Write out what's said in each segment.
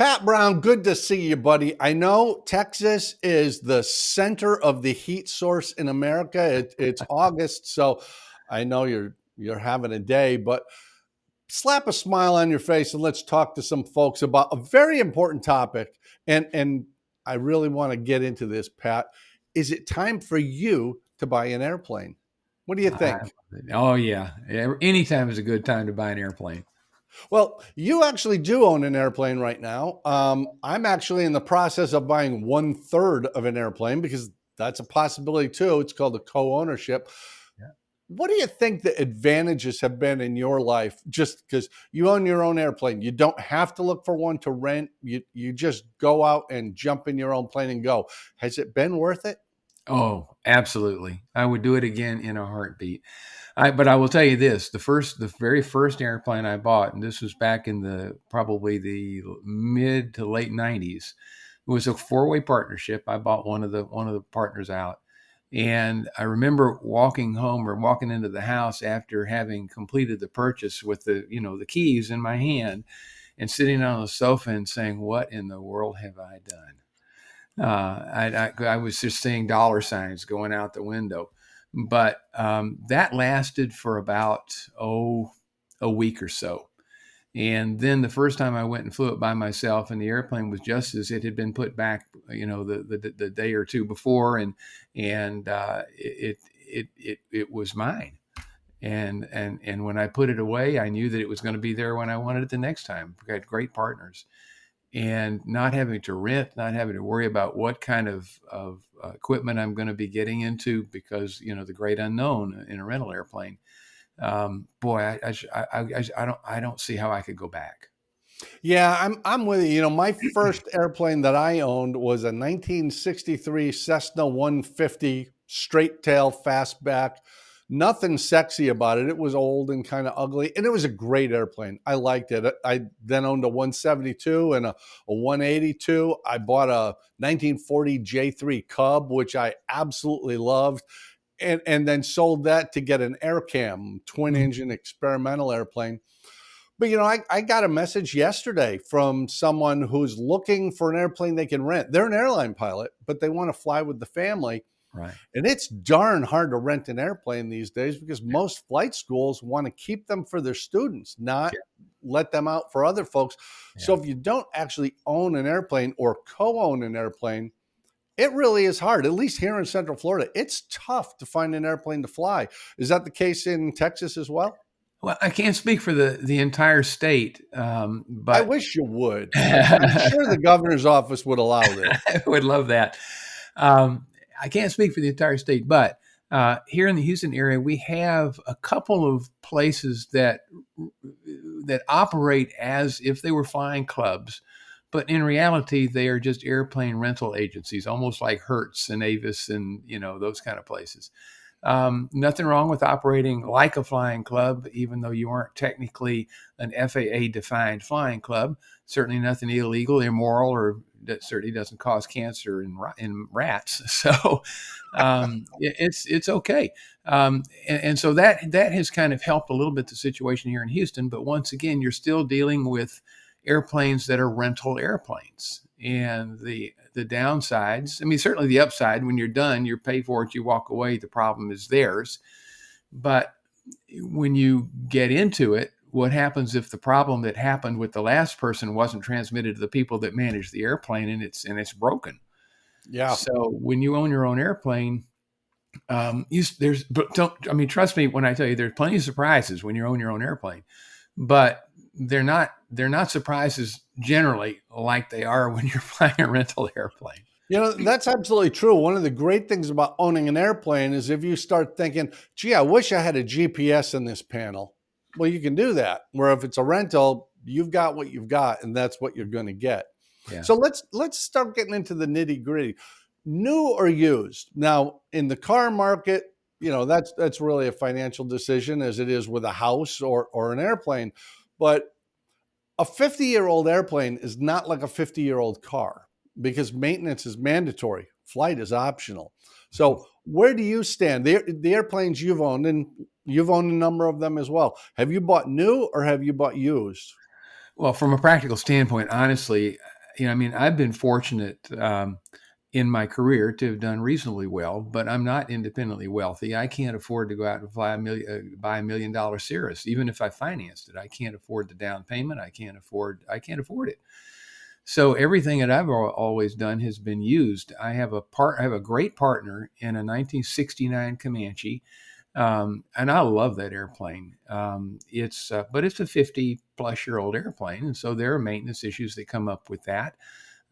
Pat Brown, good to see you, buddy. I know Texas is the center of the heat source in America. It's August, so I know you're having a day, but slap a smile on your face and let's talk to some folks about a very important topic. And I really want to get into this, Pat. Is it time for you to buy an airplane? What do you I, think? oh yeah, anytime is a good time to buy an airplane. Well, you actually do own an airplane right now. I'm actually in the process of buying one third of an airplane because that's a possibility too. It's called a co ownership. Yeah. What do you think the advantages have been in your life just because you own your own airplane? You don't have to look for one to rent. You just go out and jump in your own plane and go. Has it been worth it? Oh, absolutely. I would do it again in a heartbeat. But I will tell you this: the very first airplane I bought, and this was back in the probably the mid to late '90s. It was a four-way partnership. I bought one of the partners out, and I remember walking home or walking into the house after having completed the purchase with the keys in my hand, and sitting on the sofa and saying, "What in the world have I done?" I was just seeing dollar signs going out the window, but that lasted for about a week or so. And then the first time I went and flew it by myself, and the airplane was just as it had been put back, the day or two before, and it was mine. And when I put it away, I knew that it was going to be there when I wanted it the next time. We had great partners, and not having to rent, not having to worry about what kind of equipment I'm going to be getting into because the great unknown in a rental airplane. Boy, I don't see how I could go back. Yeah, I'm with you. You know, my first airplane that I owned was a 1963 Cessna 150 straight tail fastback. Nothing sexy about it. It was old and kind of ugly, and it was a great airplane. I liked it. I then owned a 172 and a 182. I bought a 1940 J3 Cub, which I absolutely loved, and then sold that to get an Aircam twin Mhm. engine experimental airplane. But I got a message yesterday from someone who's looking for an airplane they can rent. They're an airline pilot, but they want to fly with the family. Right. And it's darn hard to rent an airplane these days because most flight schools want to keep them for their students, not Yeah. let them out for other folks. So Yeah. if you don't actually own an airplane or co-own an airplane, it really is hard. At least here in Central Florida, it's tough to find an airplane to fly. Is that the case in Texas as well? Well, I can't speak for the entire state, I but wish you would. I'm sure I the governor's office would allow this. would love that. Um, I can't speak for the entire state, but here in the Houston area, we have a couple of places that operate as if they were flying clubs, but in reality, they are just airplane rental agencies, almost like Hertz and Avis and those kind of places. Nothing wrong with operating like a flying club, even though you aren't technically an FAA defined flying club. Certainly nothing illegal, immoral, or that certainly doesn't cause cancer in rats. So it's okay. And so that has kind of helped a little bit the situation here in Houston. But once again, you're still dealing with airplanes that are rental airplanes. And the downsides, I mean, certainly the upside, when you're done, you pay for it, you walk away, the problem is theirs. But when you get into it, what happens if the problem that happened with the last person wasn't transmitted to the people that manage the airplane, and it's broken? Yeah. So when you own your own airplane, there's but don't I mean trust me when I tell you there's plenty of surprises when you own your own airplane, but they're not surprises generally like they are when you're flying a rental airplane. That's absolutely true. One of the great things about owning an airplane is if you start thinking, gee, I wish I had a GPS in this panel. Well, you can do that. Where if it's a rental, you've got what you've got, and that's what you're going to get. Yeah. So let's start getting into the nitty gritty. New or used? Now, in the car market, that's really a financial decision as it is with a house or an airplane. But a 50-year-old airplane is not like a 50-year-old car because maintenance is mandatory. Flight is optional. So where do you stand? The airplanes you've owned, and you've owned a number of them as well. Have you bought new or have you bought used? Well, from a practical standpoint, honestly, I mean, I've been fortunate in my career to have done reasonably well, but I'm not independently wealthy. I can't afford to go out and buy $1 million Cirrus, even if I financed it. I can't afford the down payment. I can't afford it. So everything that I've always done has been used. I have a great partner in a 1969 Comanche, and I love that airplane. But it's a 50-plus-year-old airplane, and so there are maintenance issues that come up with that.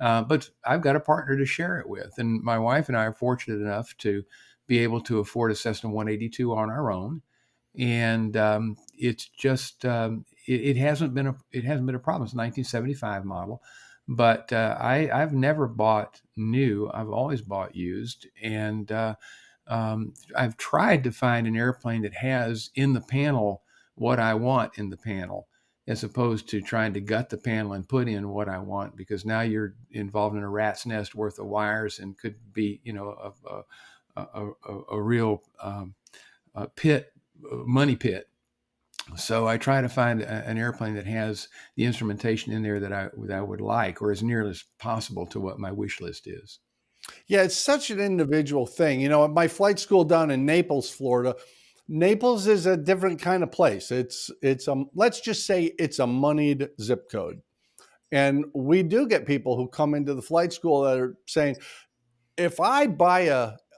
But I've got a partner to share it with, and my wife and I are fortunate enough to be able to afford a Cessna 182 on our own, and it's just it hasn't been a problem. It's a 1975 model, but I've never bought new. I've always bought used, and I've tried to find an airplane that has in the panel what I want in the panel, as opposed to trying to gut the panel and put in what I want, because now you're involved in a rat's nest worth of wires and could be, a real money pit. So I try to find an airplane that has the instrumentation in there that I would like, or as nearly as possible to what my wish list is. Yeah, it's such an individual thing. At my flight school down in Naples, Florida, Naples is a different kind of place. It's let's just say it's a moneyed zip code. And we do get people who come into the flight school that are saying, if I buy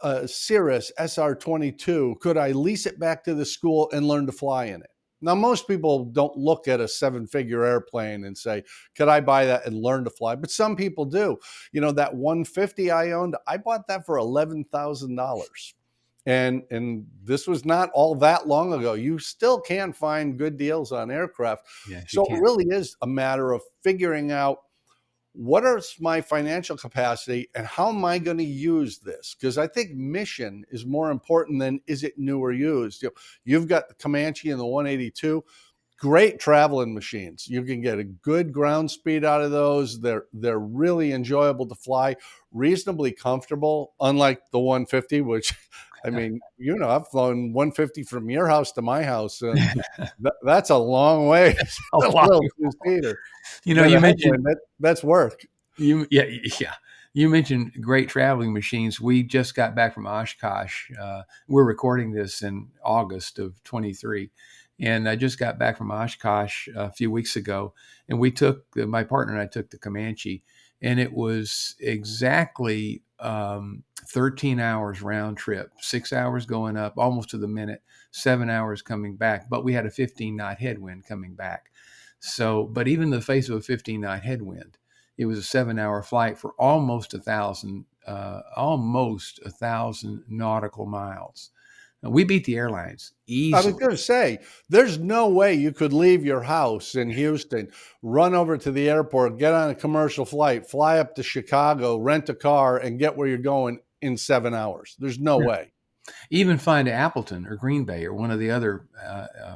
a Cirrus SR-22, could I lease it back to the school and learn to fly in it? Now, most people don't look at a seven-figure airplane and say, could I buy that and learn to fly? But some people do. That 150 I owned, I bought that for $11,000. And this was not all that long ago. You still can find good deals on aircraft. Yes, you So it can. really is a matter of figuring out, what is my financial capacity and how am I going to use this? Because I think mission is more important than is it new or used. You've got the Comanche and the 182, great traveling machines. You can get a good ground speed out of those. They're really enjoyable to fly, reasonably comfortable, unlike the 150, which I mean, I've flown 150 from your house to my house, and that's a long way. A A lot. little two-seater. But You mentioned that's work. yeah. You mentioned great traveling machines. We just got back from Oshkosh. We're recording this in August of 23. And I just got back from Oshkosh a few weeks ago. And my partner and I took the Comanche. And it was exactly 13 hours round trip, 6 hours going up, almost to the minute, 7 hours coming back. But we had a 15-knot headwind coming back. So, but even in the face of a 15-knot headwind, it was a 7-hour flight for almost 1,000 nautical miles. Now, we beat the airlines I was easily. going to say, there's no way you could leave your house in Houston, run over to the airport, get on a commercial flight, fly up to Chicago, rent a car, and get where you're going in 7 hours. There's no Yeah. way. Even flying to Appleton or Green Bay or one of the other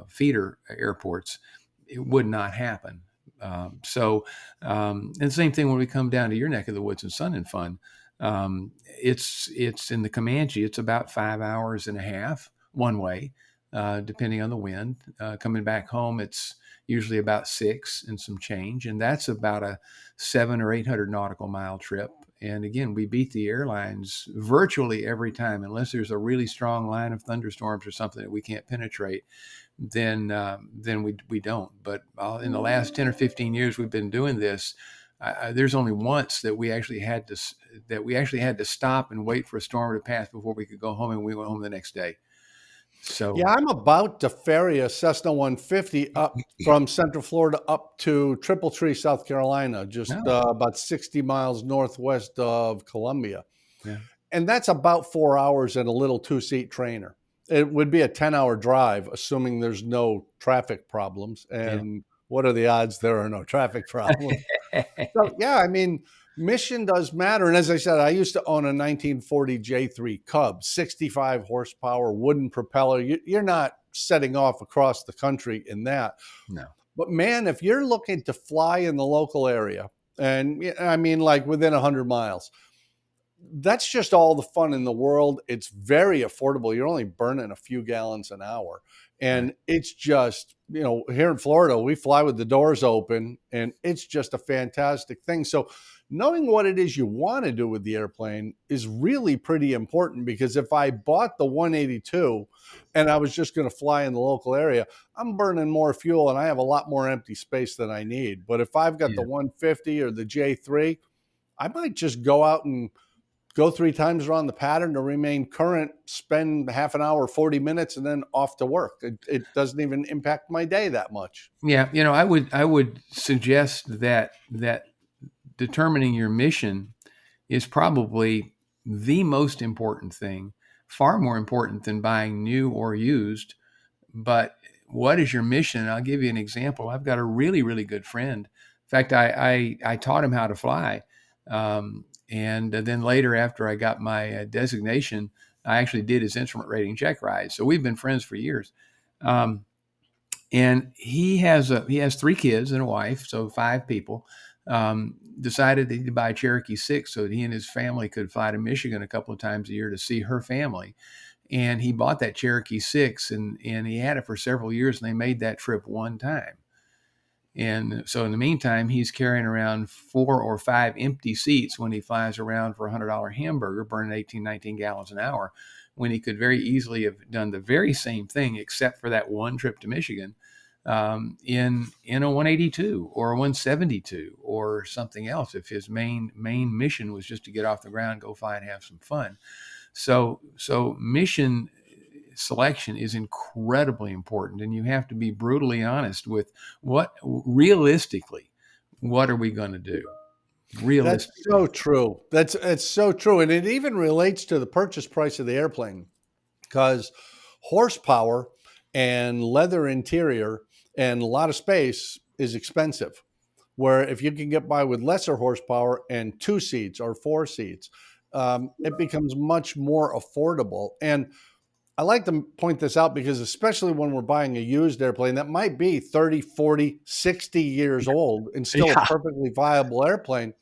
feeder airports, it would not happen. And the same thing when we come down to your neck of the woods in Sun and Fun. It's in the Comanche. It's about 5 hours and a half one way, depending on the wind. Coming back home, it's usually about 6 and some change, and that's about a 700 or 800 nautical mile trip. And again, we beat the airlines virtually every time, unless there's a really strong line of thunderstorms or something that we can't penetrate. Then we don't. But in the last 10 or 15 years we've been doing this, there's only once that we actually had to stop and wait for a storm to pass before we could go home, and we went home the next day. So Yeah, I'm about to ferry a Cessna 150 up from Central Florida up to Triple Tree, South Carolina, just no, about 60 miles northwest of Columbia. yeah, And that's about 4 hours in a little two-seat trainer. It would be a 10-hour drive, assuming there's no traffic problems. yeah. And what are the odds there are no traffic problems? So, yeah, I mean, mission does matter. And as I said, I used to own a 1940 J3 Cub, 65 horsepower, wooden propeller. You're not setting off across the country in that. No. But man, if you're looking to fly in the local area, and I mean, like within 100 miles, that's just all the fun in the world. It's very affordable. You're only burning a few gallons an hour. Right. And it's just, here in Florida, we fly with the doors open, and it's just a fantastic thing. So knowing what it is you want to do with the airplane is really pretty important, because if I bought the 182 and I was just going to fly in the local area, I'm burning more fuel and I have a lot more empty space than I need. But if I've got the Yeah. 150 or the J3, I might just go out and go 3 times around the pattern to remain current, spend half an hour, 40 minutes, and then off to work. It doesn't even impact my day that much. Yeah, I would suggest that determining your mission is probably the most important thing, far more important than buying new or used. But what is your mission? I'll give you an example. I've got a really, really good friend. In fact, I taught him how to fly. And then later, after I got my designation, I actually did his instrument rating check ride. So we've been friends for years. Um, and he has 3 kids and a wife, so 5 people. Decided that he'd buy a Cherokee 6 so that he and his family could fly to Michigan a couple of times a year to see her family. And he bought that Cherokee 6, and he had it for several years, and they made that trip one time. And so in the meantime, he's carrying around 4 or 5 empty seats when he flies around for $100 hamburger, burning 18, 19 gallons an hour, when he could very easily have done the very same thing, except for that one trip to Michigan, in a 182 or a 172 or something else, if his main mission was just to get off the ground, go fly and have some fun. So mission selection is incredibly important, and you have to be brutally honest with what realistically, what are we going to do? That's Realistically. so true. It's so true. And it even relates to the purchase price of the airplane, because horsepower and leather interior and a lot of space is expensive. Where if you can get by with lesser horsepower and 2 seats or 4 seats, it becomes much more affordable. And I like to point this out because, especially when we're buying a used airplane that might be 30, 40, 60 years old and still a Yeah. perfectly viable airplane,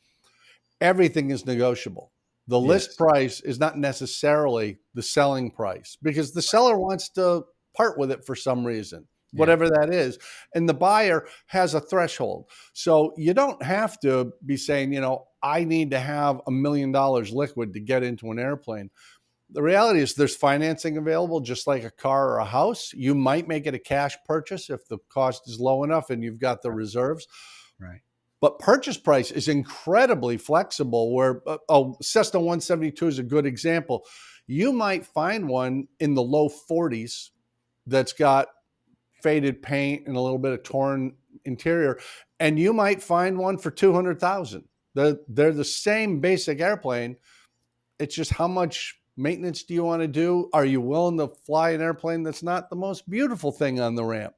everything is negotiable. The list Yes. price is not necessarily the selling price, because the seller wants to part with it for some reason, Yeah. whatever that is. And the buyer has a threshold. So you don't have to be saying, I need to have $1 million liquid to get into an airplane. The reality is there's financing available, just like a car or a house. You might make it a cash purchase if the cost is low enough and you've got the reserves. Right. But purchase price is incredibly flexible, where Cessna 172 is a good example. You might find one in the low 40s that's got faded paint and a little bit of torn interior, and you might find one for 200,000. They're the same basic airplane. It's just, how much maintenance do you want to do? Are you willing to fly an airplane that's not the most beautiful thing on the ramp?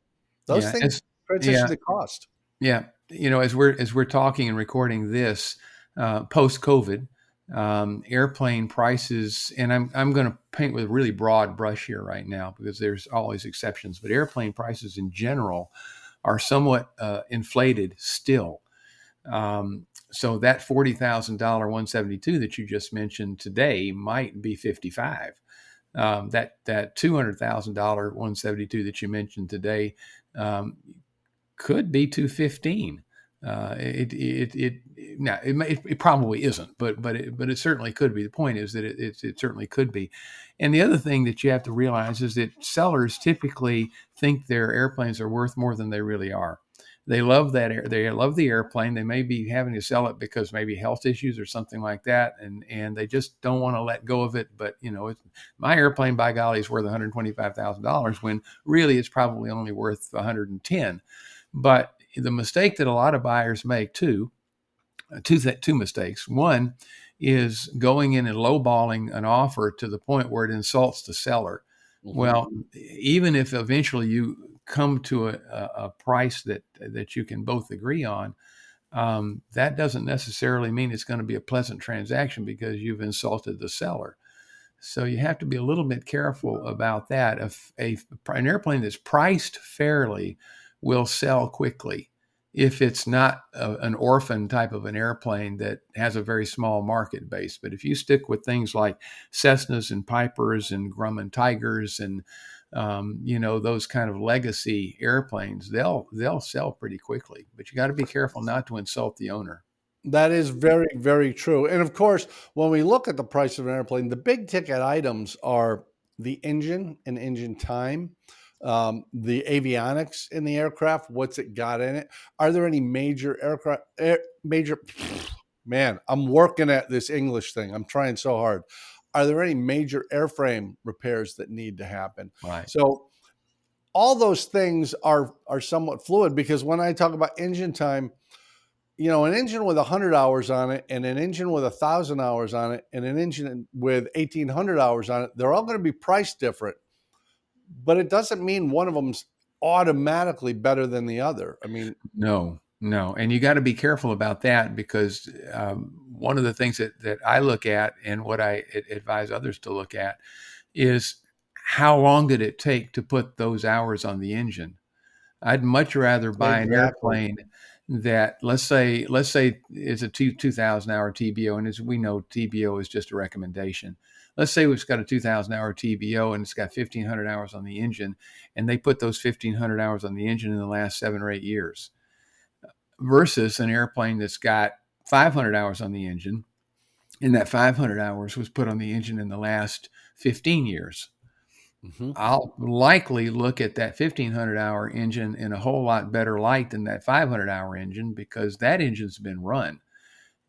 Those Yeah. things transition Yeah. to cost. Yeah. As we're talking and recording this, post COVID, airplane prices, and I'm going to paint with a really broad brush here right now because there's always exceptions, but airplane prices in general are somewhat inflated still. So that $40,000 172 that you just mentioned today might be 55. That $200,000 172 that you mentioned today could be 215. It probably isn't, but it certainly could be. The point is that it certainly could be. And the other thing that you have to realize is that sellers typically think their airplanes are worth more than they really are. They love they love the airplane. They may be having to sell it because maybe health issues or something like that, and they just don't want to let go of it. But my airplane, by golly, is worth $125,000 when really it's probably only worth 110. But the mistake that a lot of buyers make two mistakes. One is going in and lowballing an offer to the point where it insults the seller. Mhm. Well, even if eventually you come to a price that you can both agree on, that doesn't necessarily mean it's going to be a pleasant transaction because you've insulted the seller. So you have to be a little bit careful about that. An airplane that's priced fairly will sell quickly if it's not an orphan type of an airplane that has a very small market base. But if you stick with things like Cessnas and Pipers and Grumman Tigers and those kind of legacy airplanes, they'll sell pretty quickly. But you got to be careful not to insult the owner. That is very, very true. And of course, when we look at the price of an airplane, the big ticket items are the engine and engine time, the avionics in the aircraft, what's it got in it? Are there any major major, man, I'm working at this English thing. I'm trying so hard. Are there any major airframe repairs that need to happen? Right. So all those things are somewhat fluid because when I talk about engine time, an engine with 100 hours on it and an engine with 1,000 hours on it and an engine with 1,800 hours on it, they're all going to be priced different, but it doesn't mean one of them's automatically better than the other. I mean, No, no. And you got to be careful about that because one of the things that I look at and what I advise others to look at is how long did it take to put those hours on the engine? I'd much rather buy an exactly. airplane that let's say it's a 2,000 hour TBO, and as we know, TBO is just a recommendation. Let's say it's got a 2,000 hour TBO and it's got 1,500 hours on the engine, and they put those 1,500 hours on the engine in the last 7 or 8 years, versus an airplane that's got 500 hours on the engine, and that 500 hours was put on the engine in the last 15 years. Hmm. I'll likely look at that 1,500 hour engine in a whole lot better light than that 500 hour engine because that engine's been run.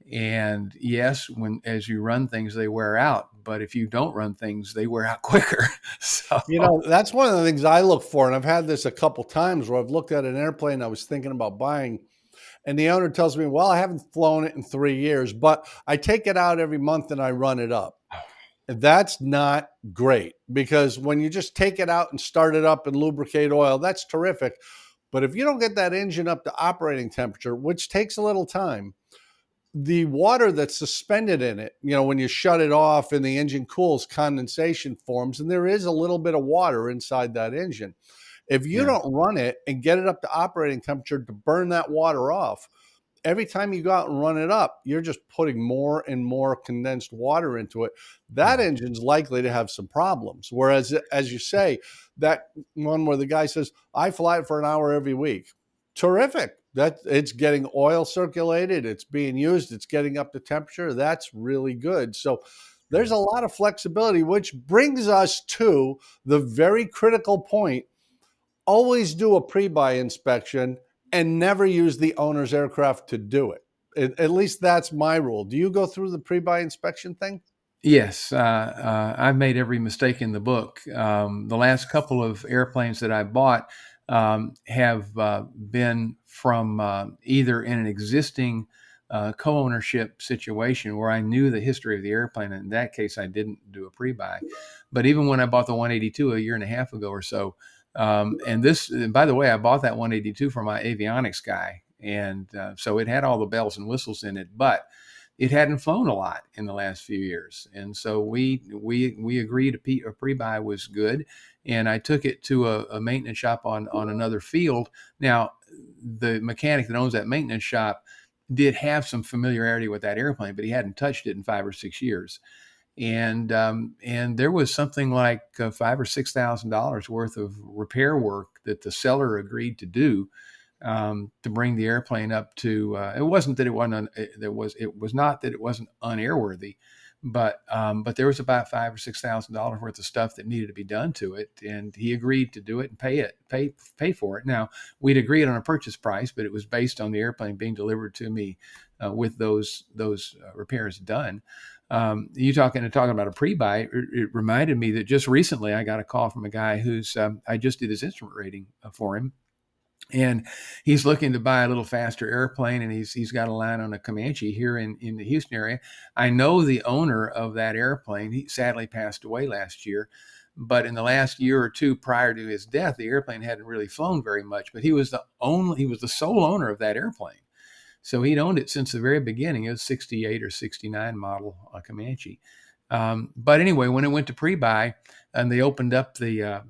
And yes, when as you run things, they wear out. But if you don't run things, they wear out quicker. So That's one of the things I look for. And I've had this a couple times where I've looked at an airplane I was thinking about buying. And the owner tells me, well, I haven't flown it in 3 years, but I take it out every month and I run it up. That's not great because when you just take it out and start it up and lubricate oil, that's terrific. But if you don't get that engine up to operating temperature, which takes a little time, the water that's suspended in it, when you shut it off and the engine cools, condensation forms, and there is a little bit of water inside that engine. If you yeah, don't run it and get it up to operating temperature to burn that water off, every time you go out and run it up, you're just putting more and more condensed water into it. That yeah, engine's likely to have some problems. Whereas, as you say, that one where the guy says, I fly it for an hour every week. Terrific. That it's getting oil circulated, it's being used, it's getting up to temperature. That's really good. So there's a lot of flexibility, which brings us to the very critical point. Always do a pre-buy inspection and never use the owner's aircraft to do it. At least that's my rule. Do you go through the pre-buy inspection thing? yes. I've made every mistake in the book. The last couple of airplanes that I bought have been from either in an existing co-ownership situation where I knew the history of the airplane. In that case, I didn't do a pre-buy. But even when I bought the 182 a year and a half ago or so, and by the way, I bought that 182 from my avionics guy, and so it had all the bells and whistles in it, but it hadn't flown a lot in the last few years, and so we agreed a pre-buy was good, and I took it to a maintenance shop on another field. Now, the mechanic that owns that maintenance shop did have some familiarity with that airplane, but he hadn't touched it in 5 or 6 years, and there was something like $5,000 or $6,000 worth of repair work that the seller agreed to do to bring the airplane up to. It wasn't that it wasn't. It was not that it wasn't unairworthy, but there was about $5,000 or $6,000 worth of stuff that needed to be done to it, and he agreed to do it and pay for it. Now, we'd agreed on a purchase price, but it was based on the airplane being delivered to me with those repairs done. You talking about a pre-buy? It reminded me that just recently I got a call from a guy who's I just did his instrument rating for him, and he's looking to buy a little faster airplane, and he's got a line on a Comanche here in the Houston area. I know the owner of that airplane. He sadly passed away last year, but in the last year or two prior to his death, the airplane hadn't really flown very much. But he was the sole owner of that airplane. So he'd owned it since the very beginning. It was 68 or 69 model Comanche. But anyway, when it went to pre-buy and they opened up the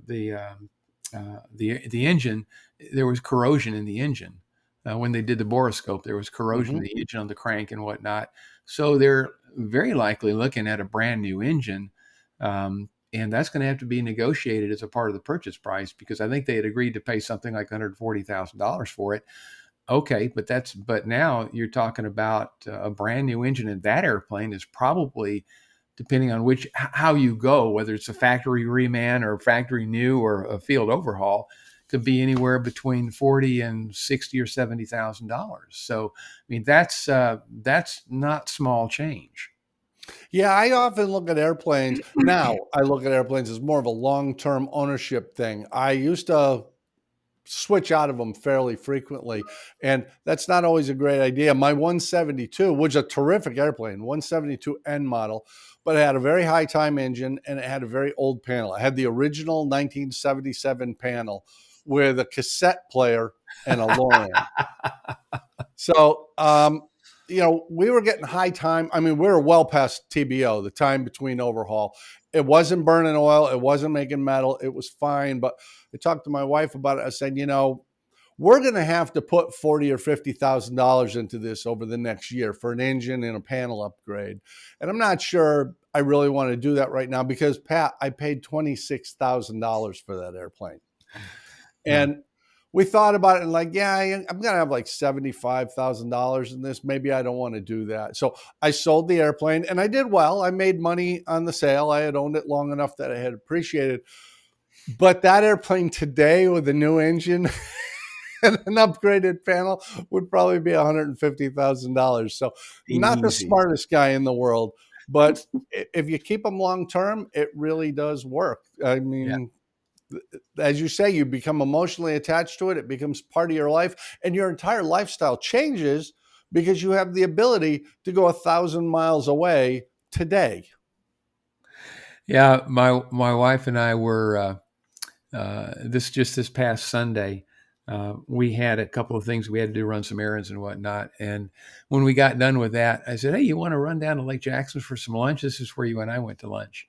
engine, there was corrosion in the engine. When they did the borescope, there was corrosion in Hmm. the engine on the crank and whatnot. So they're very likely looking at a brand new engine. And that's going to have to be negotiated as a part of the purchase price because I think they had agreed to pay something like $140,000 for it. Okay, but now you're talking about a brand new engine, and that airplane is probably, depending on how you go, whether it's a factory reman or factory new or a field overhaul, could be anywhere between 40 and 60 or $70,000. So, I mean, that's not small change. Yeah, I often look at airplanes. Now, I look at airplanes as more of a long-term ownership thing. I used to switch out of them fairly frequently, and that's not always a great idea. My 172, which is a terrific airplane, 172N model, but it had a very high time engine and it had a very old panel. It had the original 1977 panel with a cassette player and a Loran. So, we were getting high time. I mean, we were well past TBO, the time between overhaul. It wasn't burning oil. It wasn't making metal. It was fine. But I talked to my wife about it. I said, we're going to have to put $40,000 or $50,000 into this over the next year for an engine and a panel upgrade. And I'm not sure I really want to do that right now because, Pat, I paid $26,000 for that airplane. And we thought about it and like, yeah, I'm going to have like $75,000 in this. Maybe I don't want to do that. So I sold the airplane and I did well. I made money on the sale. I had owned it long enough that I had appreciated. But that airplane today with a new engine and an upgraded panel would probably be $150,000. So not the Easy. smartest guy in the world. But if you keep them long term, it really does work. I mean, as you say, you become emotionally attached to it. It becomes part of your life, and your entire lifestyle changes because you have the ability to go 1,000 miles away today. Yeah, my wife and I were this past Sunday. We had a couple of things we had to do, run some errands and whatnot. And when we got done with that, I said, "Hey, you want to run down to Lake Jackson for some lunch? This is where you and I went to lunch."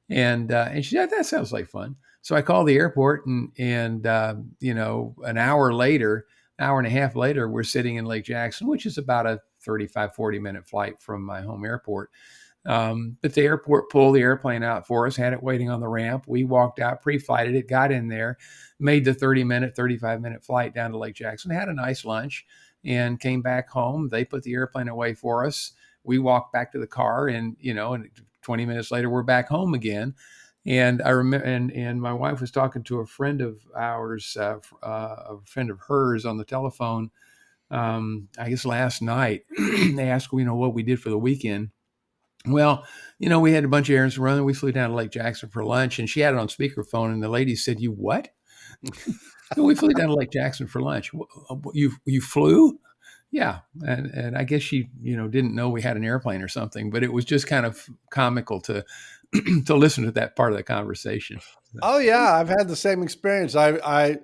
And she said, "That sounds like fun." So I called the airport, and an hour and a half later, we're sitting in Lake Jackson, which is about a 35-40 minute flight from my home airport. But the airport pulled the airplane out for us, had it waiting on the ramp. We walked out, pre-flighted it, got in there, made the 35-minute flight down to Lake Jackson, had a nice lunch, and came back home. They put the airplane away for us. We walked back to the car, and 20 minutes later, we're back home again. And I remember, and my wife was talking to a friend of ours, a friend of hers, on the telephone. I guess last night, they asked, what we did for the weekend. Well, we had a bunch of errands to run. We flew down to Lake Jackson for lunch, and she had it on speakerphone. And the lady said, "You what?" We flew down to Lake Jackson for lunch. You flew? Yeah, and I guess she didn't know we had an airplane or something, but it was just kind of comical to to listen to that part of the conversation. Oh yeah, I've had the same experience. I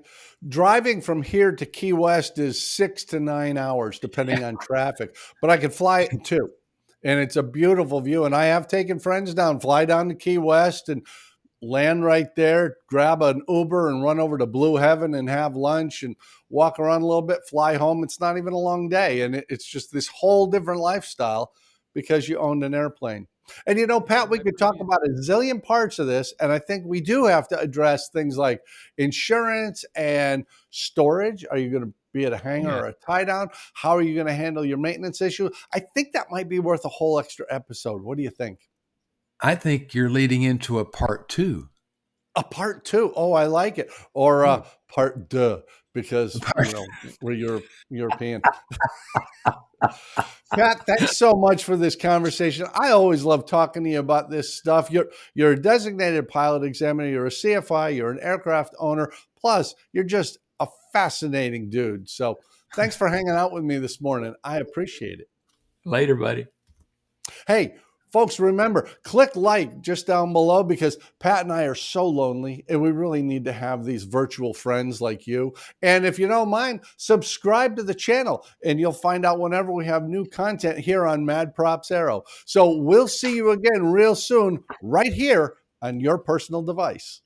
driving from here to Key West is 6 to 9 hours depending on traffic, but I could fly it in 2. And it's a beautiful view. And I have taken friends down, fly down to Key West and land right there, grab an Uber and run over to Blue Heaven and have lunch and walk around a little bit, fly home. It's not even a long day. And it's just this whole different lifestyle because you owned an airplane. And Pat, we could talk about a zillion parts of this. And I think we do have to address things like insurance and storage. Are you going to be at a hangar or a tie down? How are you going to handle your maintenance issue? I think that might be worth a whole extra episode. What do you think? I think you're leading into a part 2. A part 2. Oh, I like it. Or part deux, because we're European. Pat, thanks so much for this conversation. I always love talking to you about this stuff. You're a designated pilot examiner. You're a CFI. You're an aircraft owner. Plus, you're just a fascinating dude. So thanks for hanging out with me this morning. I appreciate it. Later, buddy. Hey, folks, remember, click like just down below because Pat and I are so lonely and we really need to have these virtual friends like you. And if you don't mind, subscribe to the channel and you'll find out whenever we have new content here on Mad Props Aero. So we'll see you again real soon right here on your personal device.